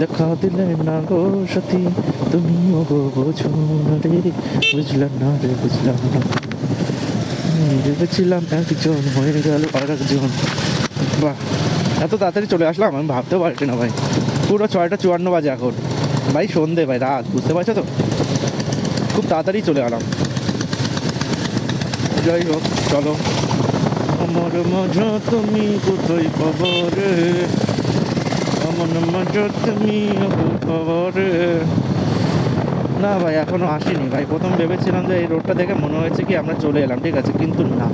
দেখা দিলে না গো সাথী, তুমি ওগো বোঝো না রে, বুঝলাম না রে, বুঝলাম না। ভেবেছিলাম একজন, হয়ে গেল আর একজন। বাহ, এত তাড়াতাড়ি চলে আসলাম, আমি ভাবতেও পারছি না ভাই। পুরো 6:54 বাজে এখন ভাই, সন্ধে ভাই, রাত, বুঝতে পারছো তো? খুব তাড়াতাড়ি চলে গেলাম। যাই হোক, চলো। আমার মজা তুমি কোথায় খবরে, আমার মজা তুমি খবরে। না ভাই, এখনও আসিনি ভাই। প্রথম ভেবেছিলাম যে এই রোডটা দেখে মনে হয়েছে কি আমরা চলে এলাম, ঠিক আছে, কিন্তু না,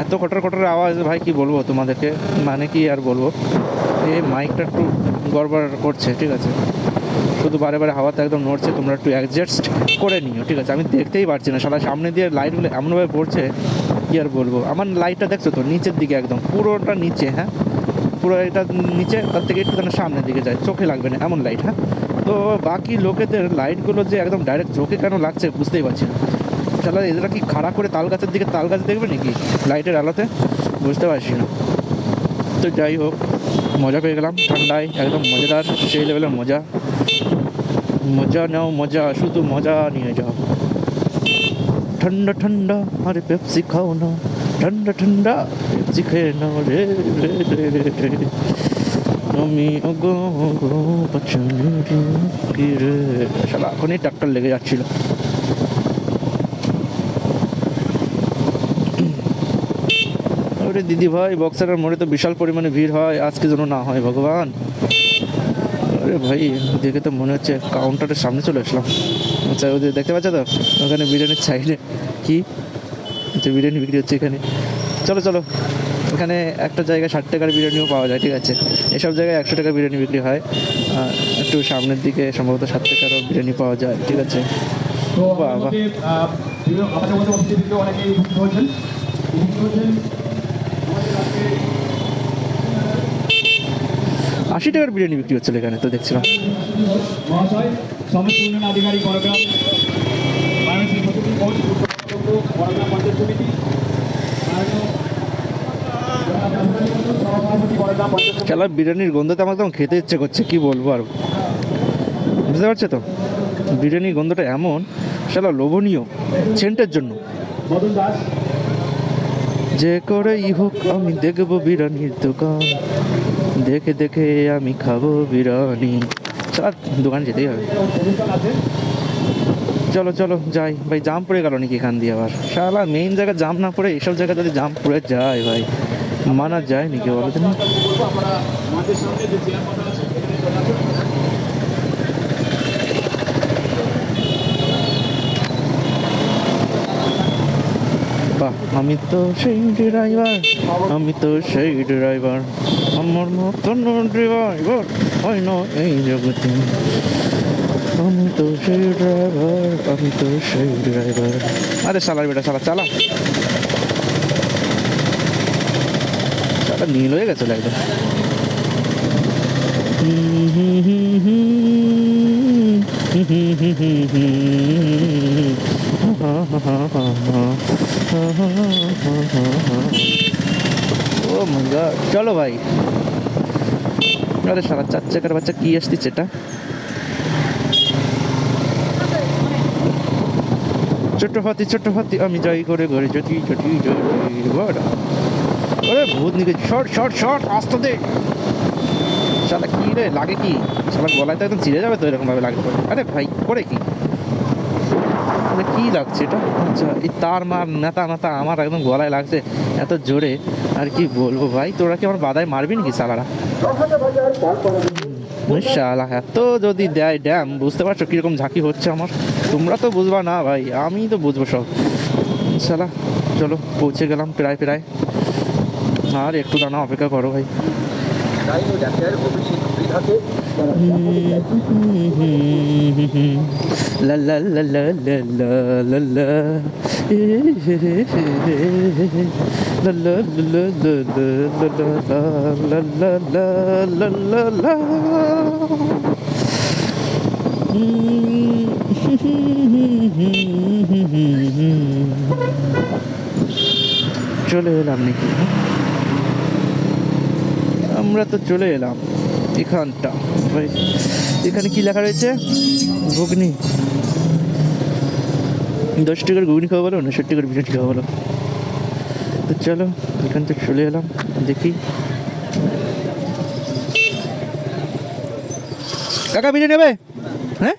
এত কটার আওয়াজ ভাই, কি বলবো তোমাদেরকে, মানে কি আর বলবো। এই মাইকটা একটু গড়বড় করছে, ঠিক আছে, শুধু বারে বারে হাওয়াতে একদম নড়ছে, তোমরা একটু অ্যাডজাস্ট করে নিও, ঠিক আছে? আমি দেখতেই পারছি না, সারা সামনে দিয়ে লাইটগুলো এমনভাবে পড়ছে, কি আর বলবো। আমার লাইটটা দেখছো তো, নিচের দিকে, একদম পুরোটা নিচে, হ্যাঁ, পুরো এটা নিচে, তার থেকে একটু সামনের দিকে যায়, চোখে লাগবে না এমন লাইট। হ্যাঁ, তো বাকি লোকেদের লাইটগুলো যে একদম ডাইরেক্ট চোখে কেন লাগছে বুঝতেই পারছি না। তাহলে এরা কি খাড়া করে তাল গাছের দিকে তাল গাছ দেখবে নাকি লাইটের আলোতে, বুঝতে পারছি না। তো যাই হোক, মজা পেয়ে গেলাম ঠান্ডায়, একদম মজাদার, সেই লেভেলের মজা। মজা নাও মজা, শুধু মজা নিয়ে যাও। ঠান্ডা ঠান্ডা আরে পেপসি খাও না, ঠান্ডা ঠান্ডা পেপসি খেয়ে নাও রে রে রে রে রে। আমি ওগো ওগো পছন্দ কি রে। শালা এখনই ট্রাক্টর লেগে যাচ্ছিল। ওরে দিদি ভাই, বক্সারের মোড়ে তো বিশাল পরিমাণে ভিড় হয়, আজকে যেন না হয় ভগবান। আরে ভাই, দেখে তো মনে হচ্ছে কাউন্টারের সামনে চলে আসলাম। আচ্ছা, ওদের দেখতে পাচ্ছ তো, ওখানে বিরিয়ানির সাইডে কি বিরিয়ানি বিক্রি হচ্ছে এখানে। চলো চলো, এখানে একটা জায়গায় 60 টাকার বিরিয়ানিও পাওয়া যায়, ঠিক আছে? এসব জায়গায় 100 টাকার বিরিয়ানি বিক্রি হয়, একটু সামনের দিকে সম্ভবত 7 টাকারও বিরিয়ানি পাওয়া যায়, ঠিক আছে? বাবা, 80 টাকার বিরিয়ানি বিক্রি হচ্ছিল এখানে, তো দেখছিলাম। খেলার বিরিয়ানির গন্ধতে আমার একদম খেতে ইচ্ছে করছে, কি বলবো আর, বুঝতে পারছো তো? বিরিয়ানির গন্ধটা এমন শালা লোভনীয়, সেন্টের জন্য যে করেই হোক আমি দেখবো বিরিয়ানির দোকান, দেখে দেখে আমি খাবো বিরিয়ানি। চল, দোকান যেতেই হবে। চলো চলো যাই ভাই, জাম পড়ে গেল নাকি এখান দিয়ে আবার? শালা মেইন জায়গায় জাম না পড়ে এসব জায়গায় যদি জাম পড়ে যায় ভাই, মানা যায় নাকি বলো তো? বাহ, আমি তো সেই ড্রাইভার, আমি তো সেই ড্রাইভার, আমার মতন ড্রাইভার হয় না এই জগতে, আমি তো সেই ড্রাইভার, আমি তো সেই ড্রাইভার। আরে শালার বেটা, শালা চালা, শালা নীল হয়ে গেছে একদম। ও মাই গড, চলো ভাই। আরে সারা 4 চাকার বাচ্চা কি আসতেছে এটা? ছোট্ট হাতি আমি যাই করে ঘরে যদি যদি আরে ভূত নিকে, শর্ট শর্ট শর্ট, আসতে দে। শালা কি রে লাগে কি? শালা গলায় তো একদম ছিঁড়ে যাবে তো এরকম ভাবে লাগে। আরে ভাই করে কি? কি লাগছে এটা? আচ্ছা, এই তার মার নেতা নেতা আমার একদম গলায় লাগছে এত জোরে, আর কি বলবো ভাই। তোরা কি আমার বাদায় মারবি নাকি শালারা? শালা এত যদি দেয় ড্যাম, বুঝতে পারছো কিরকম ঝাঁকি হচ্ছে আমার? তোমরা তো বুঝবা না ভাই, আমি তো বুঝবো সব। শালা চলো, পৌঁছে গেলাম প্রায় প্রায়। আর একটু দানা অপেক্ষা করো ভাই। লা লা লা লা লা লা লা লা লা লা লা লা লা লা। চলে এলাম নাকি? আমরা তো চলে এলাম এখানটা ভাই। এখানে কি লেখা রয়েছে? ঘুগনি। 10 টাকার ঘুগনি খাওয়া বলো না 60 টাকার বিরিয়ানি খাওয়া বলো? তো চলো এখান থেকে চলে এলাম, দেখি। কাকা বিরিয়ানি নেবে? হ্যাঁ